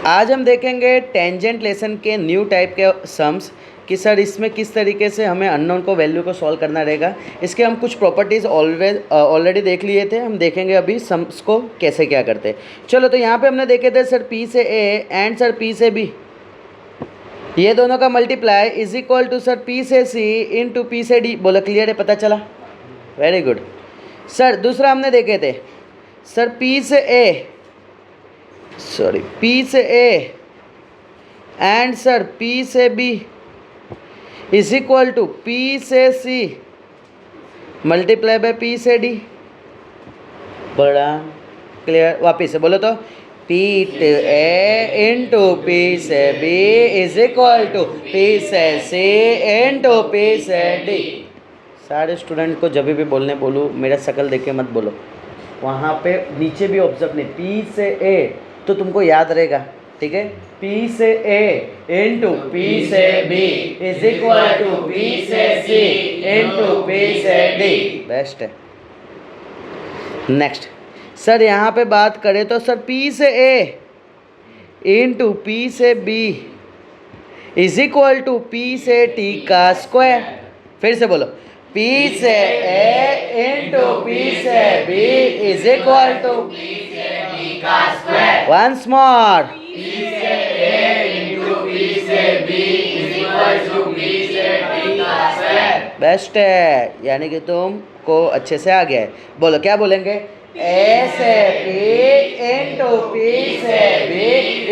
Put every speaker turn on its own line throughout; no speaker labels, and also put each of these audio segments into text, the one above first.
आज हम देखेंगे टेंजेंट लेसन के न्यू टाइप के सम्स कि सर इसमें किस तरीके से हमें अननोन को वैल्यू को सॉल्व करना रहेगा। इसके हम कुछ प्रॉपर्टीज़ ऑलरेडी देख लिए थे, हम देखेंगे अभी सम्स को कैसे क्या करते हैं। चलो तो यहाँ पे हमने देखे थे सर P से A एंड सर P से B, ये दोनों का multiply is equal to sir P से C इंटू P से D। बोलो क्लियर है, पता चला? Very good sir. दूसरा हमने देखे थे सर P से A एंड सर P से B is equal to P से C मल्टीप्लाई बाय P से D। बड़ा क्लियर? वापिस से बोलो तो P to A into P से B is equal to P से C इंटू P से D। सारे स्टूडेंट को जब भी बोलने बोलूँ मेरा शकल देख के मत बोलो, वहाँ पे नीचे भी ऑब्जर्व नहीं। P से A तो तुमको याद रहेगा, ठीक है? P से A इंटू P से B is equal to P से C इंटू P से D। बेस्ट है। नेक्स्ट सर यहाँ पे बात करें तो सर P से A इंटू P से B is equal to P से T का स्क्वायर। फिर से बोलो P से A इंटू P से B is equal to P से T का स्क्वायर। वंस मोर P से A इंटू P से B is equal to P से T का स्क्वायर। बेस्ट है, यानी कि तुमको अच्छे से आ गया है। बोलो क्या बोलेंगे? A से P इंटू P से B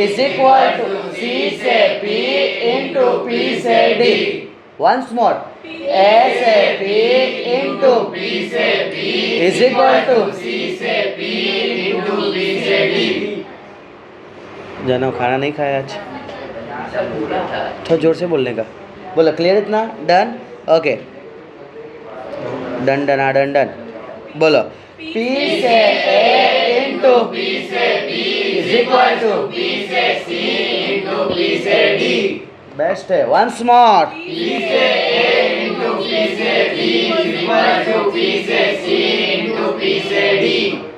is equal to C से P इंटू P से D। वंस मोर A से P इंटू P से B is equal to C से P इंटू P से D। जानो खाना नहीं खाया आज? थोड़ा जोर से बोलने का। बोलो क्लियर इतना? Done? Okay done done done done. बोलो P से A इंटू P से B is equal to P से C इंटू P से D। बेस्ट है। वंस मोर P से A इंटू P से B is equal to P से C into P से D।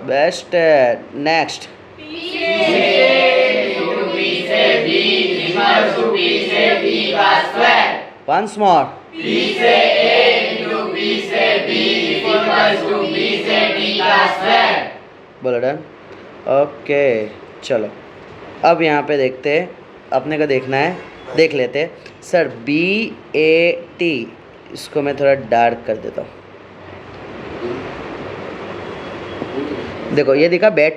बेस्ट है। नेक्स्ट P से A इंटू P से B is equal to P से D का स्क्वायर। वंस मोर P से A इंटू P से B is equal to P से D का स्क्वायर। बोलो डन? ओके चलो अब यहाँ पे देखते हैं, अपने को देखना है, देख लेते हैं। सर BAT, इसको मैं थोड़ा डार्क कर देता हूँ। देखो ये दिखा bat,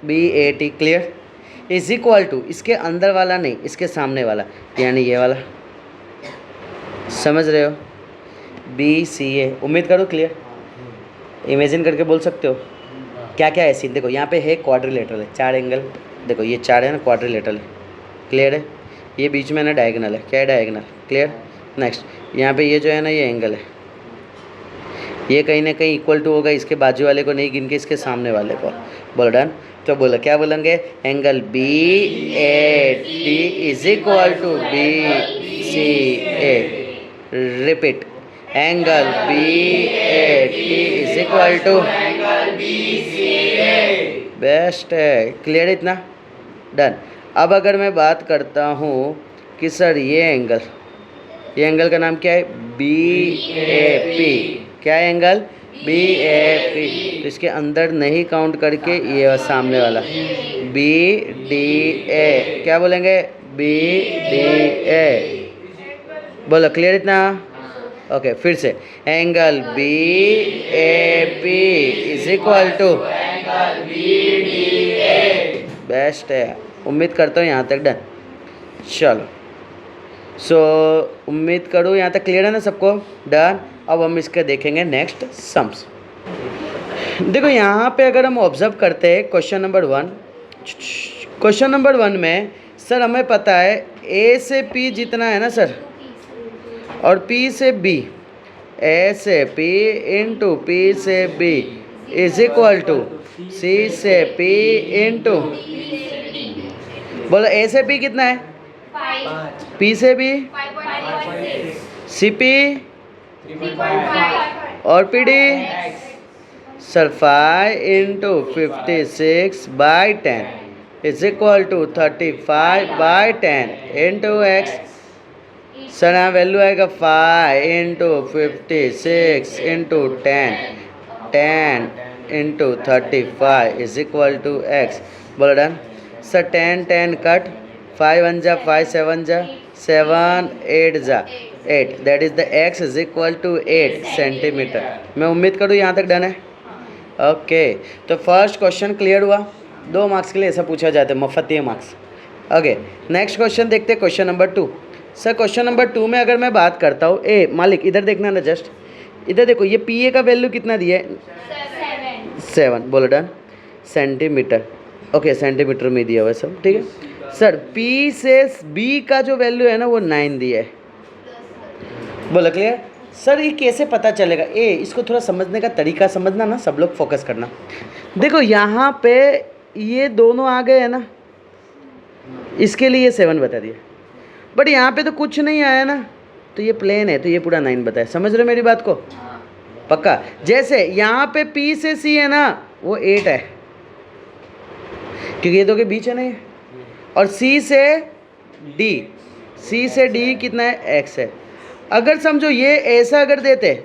BAT clear is equal to, इसके अंदर वाला नहीं, इसके सामने वाला, यानी ये वाला, समझ रहे हो? BCA। उम्मीद करो क्लियर, इमेजिन करके बोल सकते हो क्या क्या है सीन। देखो यहाँ पे है क्वाड्रिलेटरल है, 4 एंगल, देखो ये 4 है ना, क्वाड्रिलेटरल है, क्लियर है? ये बीच में ना डायगोनल है, क्या है? Diagonal, clear? नेक्स्ट यहाँ पे ये जो है ना, ये एंगल है, ये कहीं ना कहीं इक्वल टू होगा इसके बाजू वाले को, नहीं गिन के इसके सामने वाले को। बोलो डन? तो बोलो क्या बोलेंगे? Angle BAT is equal to BCA। Repeat, angle BAT is equal to angle BCA। Best है। क्लियर इतना? डन। अब अगर मैं बात करता हूँ कि सर ये एंगल का नाम क्या है? BAP। क्या है एंगल? BAP। तो इसके अंदर नहीं काउंट करके ये सामने वाला BDA, क्या बोलेंगे? BDA। बोलो क्लियर इतना? ओके फिर से, angle BAP is equal to angle BDA। Best है। उम्मीद करता हूँ यहाँ तक डन। चलो सो उम्मीद करूँ यहाँ तक क्लियर है ना सबको? डन। अब हम इसके देखेंगे नेक्स्ट सम्स। देखो यहाँ पे अगर हम ऑब्जर्व करते हैं क्वेश्चन नंबर 1 में सर हमें पता है A से P जितना है ना सर, और P से B, A से P इंटू P से B is equal to C से P इंटू, बोलो A से P कितना है? 5। P से B, CP और PD sir 5 into 56/10 is equal to 35/10 into x. Sir यहाँ वैल्यू आएगा 5 into 56 into 10 into 35 is equal to x. बोलो डन। सर 10 कट, 5 1 जा 5 7 जा 7 8 जा 8, that is the x is equal to 8 centimetre. मैं उम्मीद करूँ यहाँ तक डन है। ओके तो फर्स्ट क्वेश्चन क्लियर हुआ। 2 मार्क्स के लिए ऐसा पूछा जाता है, मुफ्त ही मार्क्स। ओके नेक्स्ट क्वेश्चन देखते हैं, question number 2। Sir question number 2 में अगर मैं बात करता हूँ, ए मालिक इधर देखना ना, जस्ट इधर देखो, ये पी ए का वैल्यू कितना दिया है? 7। बोलो डन। सेंटीमीटर, ओके सेंटीमीटर में दिया हुआ है सब, ठीक है। सर पी से बी का जो वैल्यू है ना वो 9 दिया है। बोलो क्लियर। सर ये कैसे पता चलेगा? ए इसको थोड़ा समझने का तरीका समझना ना, सब लोग फोकस करना। देखो यहाँ पे ये दोनों आ गए हैं ना, इसके लिए ये 7 बता दिया, बट यहाँ पे तो कुछ नहीं आया ना, तो ये प्लेन है, तो ये पूरा 9 बताया। समझ रहे हो मेरी बात को? पक्का। जैसे यहाँ पे P से C है ना, वो 8 है क्योंकि ये दो के बीच है ना ये, और C से D कितना है? X है। अगर समझो ये ऐसा अगर देते,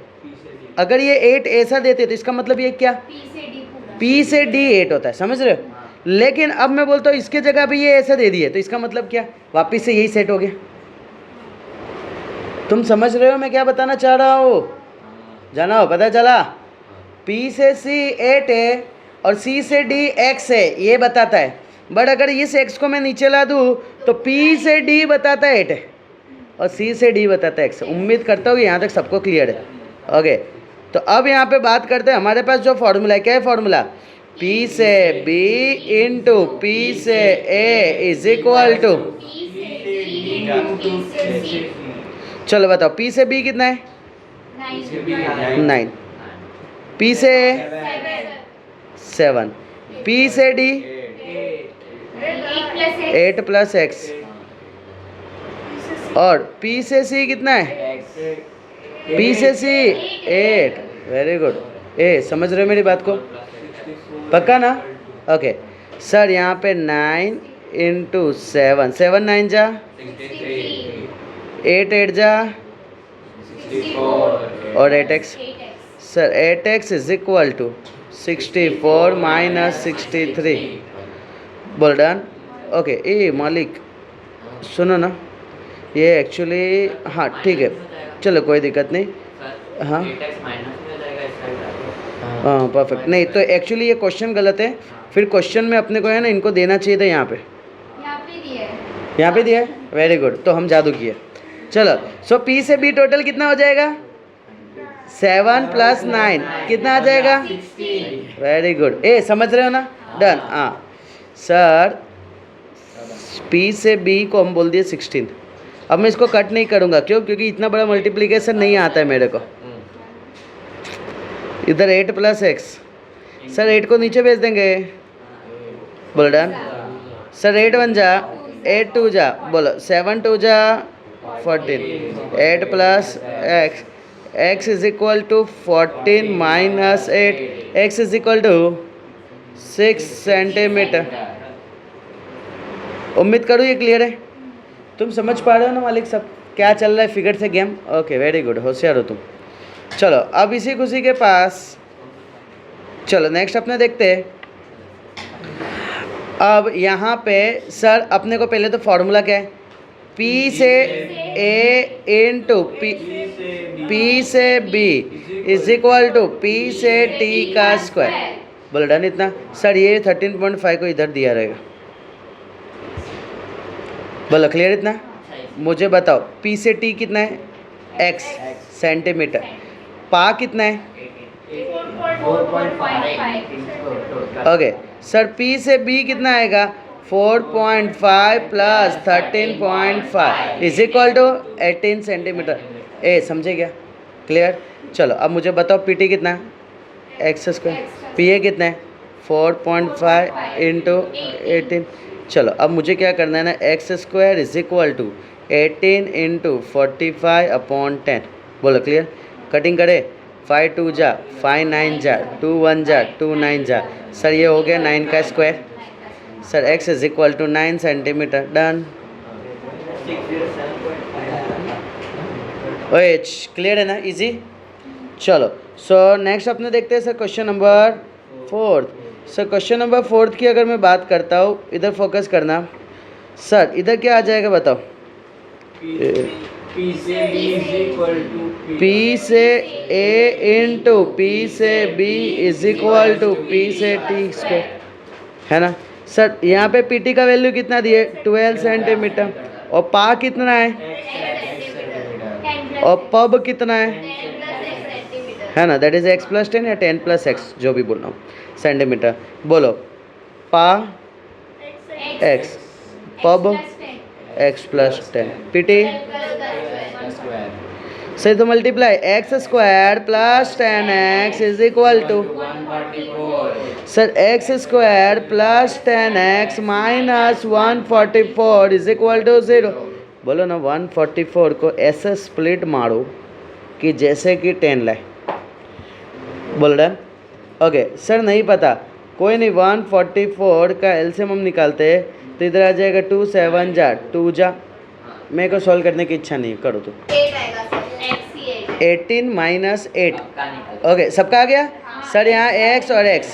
अगर ये 8 ऐसा देते तो इसका मतलब ये क्या? P से D 8 होता है। समझ रहे हो? लेकिन अब मैं बोलता हूँ इसके जगह भी ये ऐसा दे दिए, तो इसका मतलब क्या? वापिस से यही सेट हो गया। तुम समझ रहे हो मैं क्या बताना चाह रहा हूँ? जाना हो, पता चला? P से C 8 है और C से D X है, ये बताता है। बट अगर इस X को मैं नीचे ला दूँ तो P से D बताता है 8 है और C से D बताता है X। उम्मीद करता हूँ कि यहाँ तक सबको क्लियर है। ओके तो अब यहाँ पे बात करते हैं, हमारे पास जो फॉर्मूला है, क्या है फॉर्मूला? P से B इंटू P से A इज इक्वल टू, चलो बताओ P से B कितना है? 9। P से A 7, P से D 8 प्लस X, और P से C कितना है? P से C 8। Very good. ए समझ रहे हो मेरी बात को? पक्का ना? ओके सर यहाँ पे 9 इंटू 7, 7 9 जा 8 8 जा और 8x। Sir 8x is equal to 64 minus 63। बोल डन। ओके ए मालिक सुनो ना, ये एक्चुअली हाँ ठीक है, चलो कोई दिक्कत नहीं। हाँ हाँ परफेक्ट। नहीं तो एक्चुअली ये क्वेश्चन गलत है, फिर क्वेश्चन में अपने को है ना इनको देना चाहिए था यहाँ पे दिया है। वेरी गुड, तो हम जादू किए। चलो सो P से B टोटल कितना हो जाएगा? 7 प्लस 9 कितना आ जाएगा? Very good. ए समझ रहे हो ना? डन। हाँ सर P से B को हम बोल दिए 16। अब मैं इसको कट नहीं करूँगा, क्यों? क्योंकि इतना बड़ा मल्टीप्लिकेशन नहीं आता है मेरे को। इधर 8 प्लस एक्स, सर 8 को नीचे भेज देंगे। बोलो डन। सर 8 1 जा 8 2 जा, बोलो 7 2 जा 14, 8 plus x, x is equal to 14 minus 8, x is equal to 6 centimetre. उम्मीद करूँ ये क्लियर है। तुम समझ पा रहे हो ना मालिक सब क्या चल रहा है फिगर से गेम? ओके वेरी गुड, होशियार हो तुम। चलो अब इसी खुशी के पास चलो नेक्स्ट अपने देखते हैं। अब यहाँ पे सर अपने को पहले तो फॉर्मूला क्या है? P से A इंटू P से B is equal to P से T का स्क्वायर। बोलो डन। इतना सर ये 13.5 को इधर दिया रहेगा। बोलो क्लियर? इतना मुझे बताओ P से T कितना है? X centimetre. पा कितना है? 4.5। ओके सर P से B कितना आएगा? 4.5 plus 13.5 is equal to 18 centimetre. ए समझे क्या? क्लियर? चलो अब मुझे बताओ PT कितना है? X square. PA कितना है? 4.5 इंटू 18। चलो अब मुझे क्या करना है ना, x square is equal to 18 into 45 upon 10। बोलो क्लियर? कटिंग करे, 5 2 जा 5 9 जा 2 1 जा 2 9 जा। सर ये हो गया 9 का square. Sir x is equal to 9 centimetre. Done. ओए क्लियर है ना, इजी। चलो सो नेक्स्ट अपने देखते हैं sir question number 4। Sir question number 4 की अगर मैं बात करता हूँ, इधर फोकस करना सर, इधर क्या आ जाएगा बताओ। P से A इंटू P से B is equal to P से T स्क्वायर, है ना सर। यहाँ पे PT का वैल्यू कितना दिए 12 सेंटीमीटर, और पा कितना है और पब कितना है ना, दैट इज x प्लस 10 या 10 प्लस एक्स, जो भी बोल रहा हूँ सेंटीमीटर। बोलो पा x, पब x प्लस 10, PT सही तो multiply x square plus 10x is equal to sir x square plus 10x minus 144 is equal to 0। बोलो ना 144 को ऐसे स्प्लिट मारो कि जैसे कि 10 लाए। बोल रहे ओके सर, नहीं पता कोई नहीं, 144 का एलसीएम हम निकालते हैं तो इधर आ जाएगा 2 7 जा 2 जा। मेरे को सॉल्व करने की इच्छा नहीं, करो तो 18 माइनस 8। ओके सबका आ गया सर, यहाँ x और x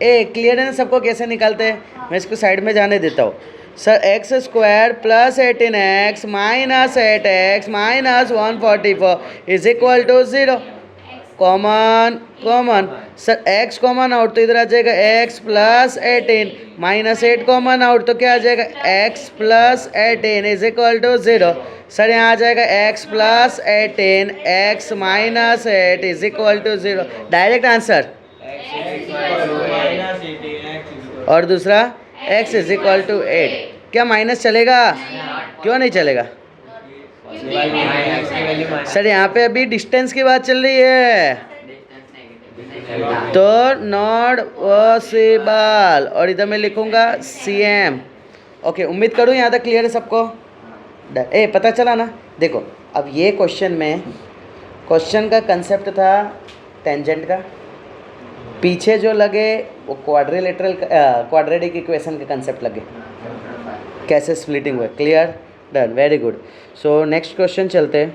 ए क्लियर है ना सबको, कैसे निकालते हैं। मैं इसको साइड में जाने देता हूँ sir. X square plus 18x minus 8x minus 144 is equal to 0। Common common sir, x common out तो इधर आ जाएगा x plus 18 minus 8 common out तो क्या आ जाएगा x plus 18 is equal to 0। Sir यहाँ आ जाएगा x plus 18 x minus 8 is equal to 0, direct answer. और दूसरा x इज इक्वल टू 8, क्या माइनस चलेगा, क्यों नहीं चलेगा सर। यहाँ पे अभी डिस्टेंस की बात चल रही है तो नॉट पॉसिबल, और इधर मैं लिखूंगा cm। ओके उम्मीद करूँ यहाँ तक क्लियर है सबको। ए पता चला ना। देखो अब ये क्वेश्चन में, क्वेश्चन का कंसेप्ट था टेंजेंट का, पीछे जो लगे वो क्वाड्रेटिक इक्वेशन का कंसेप्ट लगे, कैसे स्प्लिटिंग हुए। Clear, done, very good. So next question चलते हैं।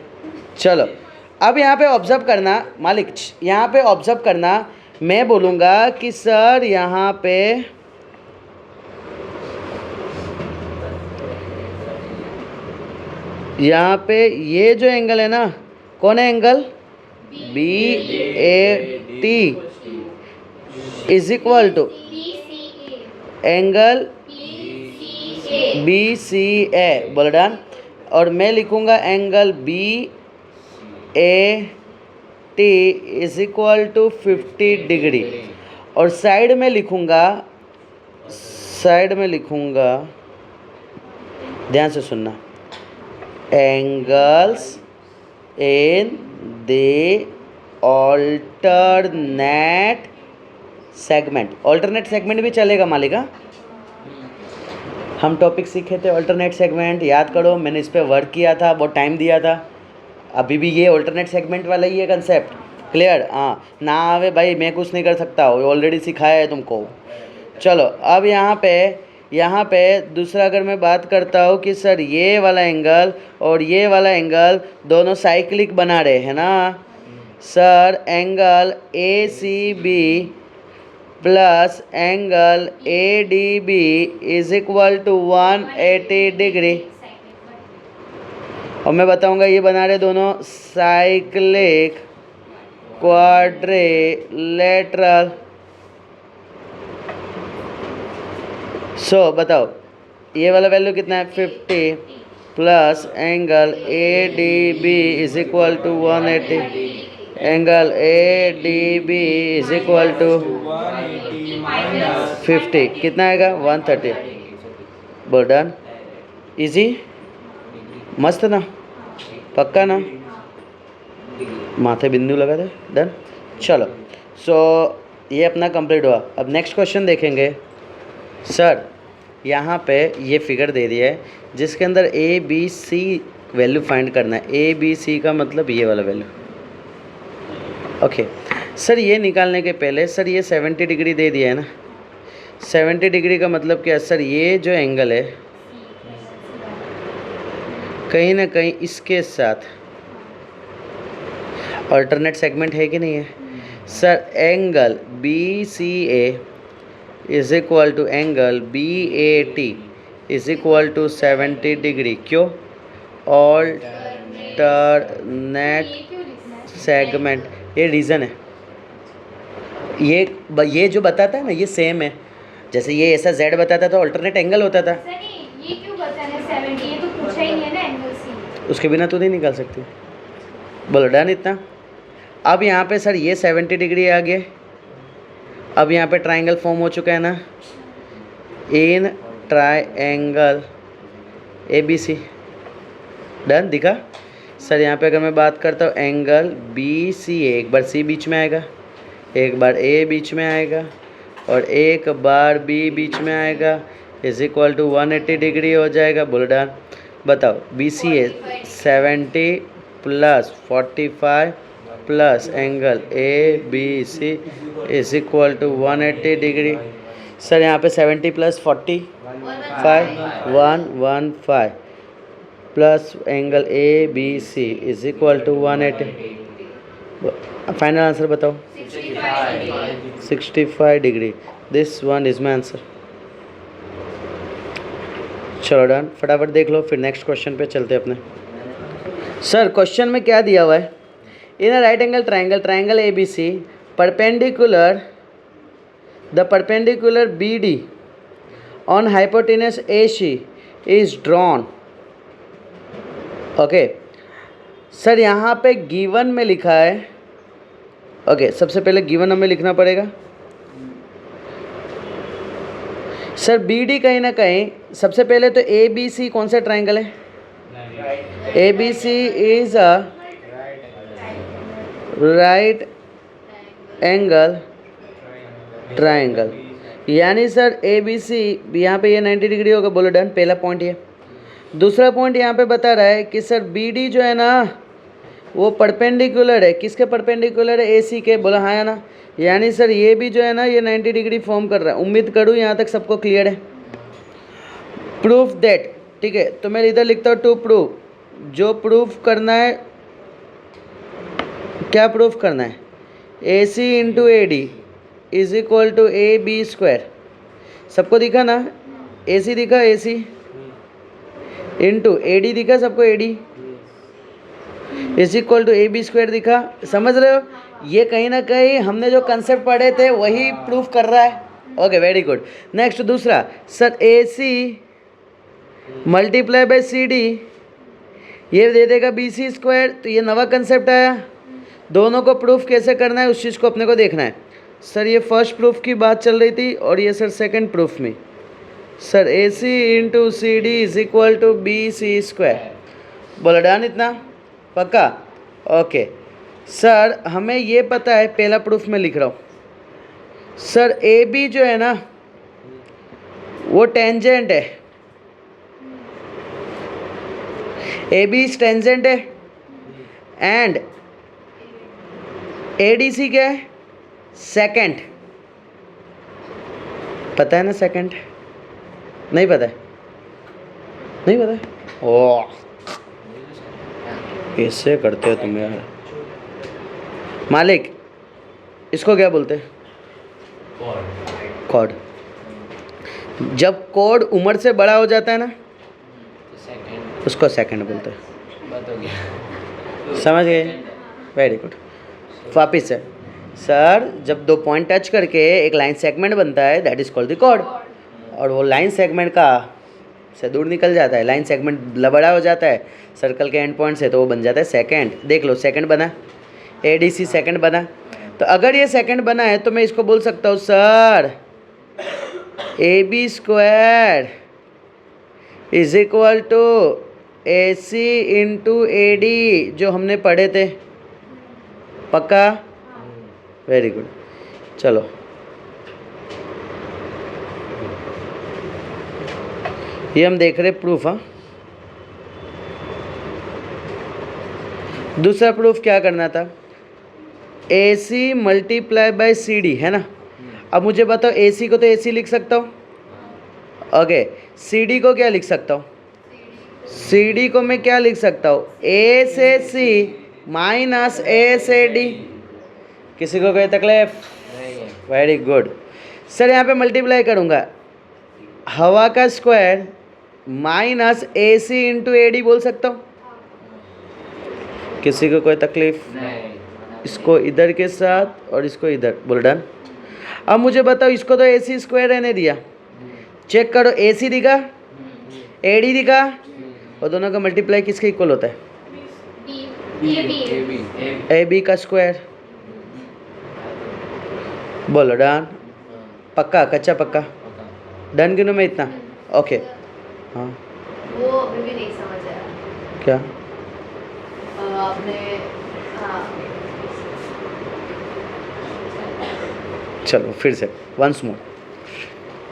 चलो अब यहाँ पे ऑब्जर्व करना मालिक, यहाँ पे ऑब्जर्व करना, मैं बोलूँगा कि सर यहाँ पे ये जो एंगल है ना, कौन है angle BAT is equal to angle BCA, बोल डन। और मैं लिखूंगा angle BAT is equal to 50 degree, और साइड में लिखूंगा, ध्यान से सुनना, angles in the alternate segment. Alternate segment भी चलेगा मालिका, हम टॉपिक सीखे थे ऑल्टरनेट सेगमेंट, याद करो, मैंने इस पर वर्क किया था, बहुत टाइम दिया था। अभी भी ये ऑल्टरनेट सेगमेंट वाला ही है कंसेप्ट। क्लियर, हाँ ना आवे भाई मैं कुछ नहीं कर सकता, ऑलरेडी सिखाया है तुमको। चलो अब यहाँ पे दूसरा अगर मैं बात करता हूँ कि सर ये वाला एंगल और ये वाला एंगल दोनों साइक्लिक बना रहे हैं ना sir, angle ACB plus angle ADB is equal to 180 degree, और मैं बताऊंगा ये बना रहे दोनों साइक्लिक क्वाड्रिलेटरल। सो बताओ ये वाला वैल्यू कितना है 50 plus angle ADB is equal to 180, angle ADB is equal to 50, कितना आएगा 130। बोल डन, इजी, मस्त ना, पक्का ना, माथे बिंदु लगा दे, डन। चलो सो ये अपना कंप्लीट हुआ। अब नेक्स्ट क्वेश्चन देखेंगे। सर यहाँ पे ये फिगर दे दिया है जिसके अंदर ABC वैल्यू फाइंड करना है। ABC का मतलब ये वाला वैल्यू। ओके सर ये निकालने के पहले सर ये 70 डिग्री दे दिया है ना, 70 डिग्री का मतलब क्या सर? ये जो एंगल है कहीं ना कहीं इसके साथ अल्टरनेट सेगमेंट है कि नहीं है sir? Angle B C A is equal to angle B A T is equal to 70 degree. क्यों? अल्टरनेट सेगमेंट, ये रीज़न है। ये जो बताता है ना ये सेम है, जैसे ये ऐसा z बताता तो अल्टरनेट एंगल होता था।
ये क्यों बताना 70? ये तो पूछा ही नहीं है ना एंगल सी।
उसके बिना तो नहीं निकाल सकती। बोलो डन इतना। अब यहाँ पे सर ये 70 डिग्री आ गया। अब यहाँ पे ट्राइंगल फॉर्म हो चुका है ना, इन ट्राइंगल ABC। डन दिखा सर? यहाँ पे अगर मैं बात करता हूँ एंगल BCA, एक बार C बीच में आएगा, एक बार A बीच में आएगा और एक बार B बीच में आएगा, इज इक्वल टू 180 डिग्री हो जाएगा। बोलो डन। बताओ BCA 70 plus 45 plus angle ABC is equal to 180 degree. Sir यहाँ पे 70 plus 45 115 plus angle ABC is equal to 180। Final answer बताओ। 65 degree. This one is my answer. चलो डन, फटाफट देख लो, फिर नेक्स्ट क्वेश्चन पे चलते अपने। सर क्वेश्चन में क्या दिया हुआ है? In a right angle triangle ABC perpendicular the perpendicular BD on hypotenuse AC is drawn. Okay sir यहाँ पे गिवन में लिखा है। ओके सबसे पहले गिवन हमें लिखना पड़ेगा सर BD कहीं ना कहीं। सबसे पहले तो ABC कौन सा ट्राइंगल है? ABC is a right angle triangle, यानी सर ABC यहाँ पे ये 90 डिग्री होगा। बोलो डन, पहला पॉइंट ये। दूसरा पॉइंट यहाँ पे बता रहा है कि सर BD जो है ना वो परपेंडिकुलर है। किसके परपेंडिकुलर है? AC के। बोला हाँ या ना? यानी सर ये भी जो है ना ये 90 डिग्री फॉर्म कर रहा है। उम्मीद करूँ यहाँ तक सबको क्लियर है। प्रूफ दैट, ठीक है तो मैं इधर लिखता हूँ टू प्रूफ। जो प्रूफ करना है, क्या प्रूफ करना है? AC into AD is equal to AB square. सबको दिखा ना? AC दिखा? AC इंटू AD दिखा सबको? AD is equal to AB square दिखा? समझ रहे हो? ये कहीं ना कहीं हमने जो कंसेप्ट पढ़े थे वही प्रूफ कर रहा है। Okay very good. नेक्स्ट दूसरा sir AC multiply by CD ये दे देगा BC स्क्वायर। तो ये नवा कंसेप्ट आया। दोनों को प्रूफ कैसे करना है उस चीज़ को अपने को देखना है। सर ये फर्स्ट प्रूफ की बात चल रही थी और ये सर सेकंड प्रूफ में sir AC into CD is equal to BC square. बोला डन इतना? पक्का? ओके सर हमें ये पता है, पहला प्रूफ में लिख रहा हूँ सर AB जो है ना वो टेंजेंट है। AB टेंजेंट है एंड ADC क्या है? सेकंड। पता है ना सेकंड? नहीं पता है? नहीं पता है? ओह कैसे करते हो तुम यार मालिक। इसको क्या बोलते हैं? कॉर्ड। जब कॉर्ड उम्र से बड़ा हो जाता है ना उसको सेकंड बोलते हैं। समझ गए? Very good. वापिस से सर जब दो पॉइंट टच करके एक लाइन सेगमेंट बनता है that is called the chord. और वो लाइन सेगमेंट का से दूर निकल जाता है, लाइन सेगमेंट बड़ा हो जाता है सर्कल के एंड पॉइंट से, तो वो बन जाता है सेकंड। देख लो सेकंड बना, ADC सेकंड बना। तो अगर ये सेकंड बना है तो मैं इसको बोल सकता हूँ sir AB square is equal to AC into AD जो हमने पढ़े थे। पक्का? Very good. चलो ये हम देख रहे प्रूफ। हाँ दूसरा प्रूफ क्या करना था? AC मल्टीप्लाई बाय CD है ना। अब मुझे बताओ ए सी को तो ए सी लिख सकता हूँ, ओके। सी डी को क्या लिख सकता हूँ, सी डी को मैं क्या लिख सकता हूँ, ए से सी माइनस ए से डी। किसी को कोई तकलीफ? Very good sir. यहाँ पे मल्टीप्लाई करूँगा, हवा का square minus A C into A D बोल सकता हूँ। किसी को कोई तकलीफ? इसको इधर के साथ और इसको इधर, बोल डन। अब मुझे बताओ, इसको तो ए सी स्क्वायर रहने दिया, चेक करो ए सी दिखा, ए डी दिखा, और दोनों का मल्टीप्लाई किसके इक्वल होता है, ए बी का स्क्वायर। बोलो डन। पक्का, कच्चा पक्का? डन गिनो मैं इतना, ओके। हाँ
वो अभी भी नहीं समझ आया।
क्या?
आपने हाँ
चलो फिर से once more.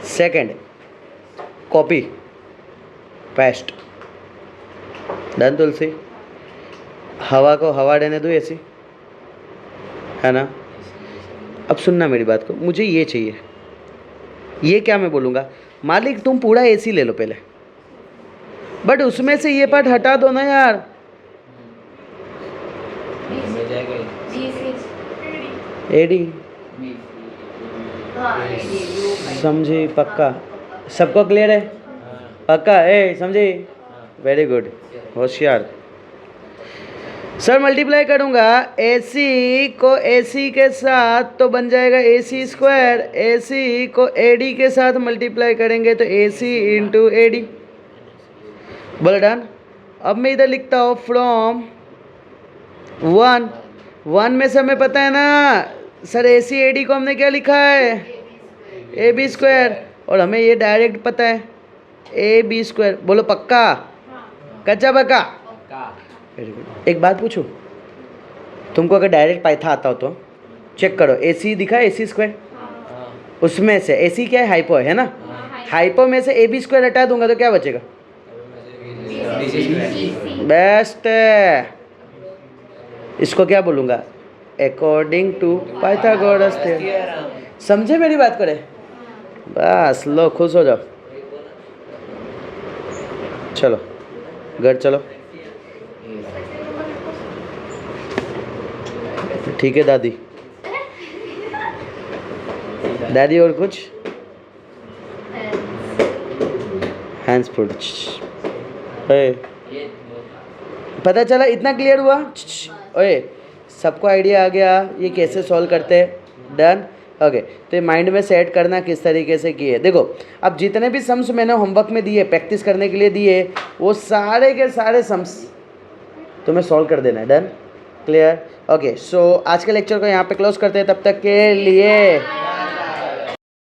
Second, copy paste. Done Tulsi. हवा को हवा रहने दो ऐसी, है ना। अब सुनना मेरी बात को, मुझे ये चाहिए, ये क्या मैं बोलूँगा, मालिक तुम पूरा एसी ले लो पहले, बट उसमें से ये पार्ट हटा दो ना यार। एडी समझी? पक्का? सबको क्लियर है? पक्का ए समझी? वेरी गुड, होशियार। सर मल्टीप्लाई करूँगा ए सी को ए सी के साथ तो बन जाएगा ए सी स्क्वायर, ए सी को ए डी के साथ मल्टीप्लाई करेंगे तो ए सी इंटू ए डी। बोलो डन। अब मैं इधर लिखता हूँ फ्रॉम 1 में से हमें पता है ना sir, A C A D को हमने क्या लिखा है, ए बी स्क्वायर, और हमें ये डायरेक्ट पता है ए बी स्क्वायर। बोलो पक्का? कच्चा पक्का? Very good. एक बात पूछूं, तुमको अगर डायरेक्ट पाइथन आता हो तो चेक करो, ए सी दिखा है, ए सी स्क्वायर, उसमें से ए सी क्या है, हाइपो है ना, हाइपो में से ए बी स्क्वायर हटा दूंगा तो क्या बचेगा, बेस्ट है। इसको क्या बोलूँगा, अकॉर्डिंग टू पाइथागोरस थ्योरम। समझे मेरी बात करे? बस लो खुश हो जाओ। चलो घर चलो। ठीक है दादी, दादी और कुछ हैंड्स फुट। पता चला? इतना क्लियर हुआ? ओए सबको आइडिया आ गया ये कैसे सॉल्व करते हैं? Done, okay. तो ये माइंड में सेट करना किस तरीके से किए। देखो अब जितने भी सम्स मैंने होमवर्क में दिए, प्रैक्टिस करने के लिए दिए, वो सारे के सारे सम्स तुम्हें सॉल्व कर देना है। Done, clear, okay. सो आज के लेक्चर को यहाँ पे क्लोज करते हैं, तब तक के लिए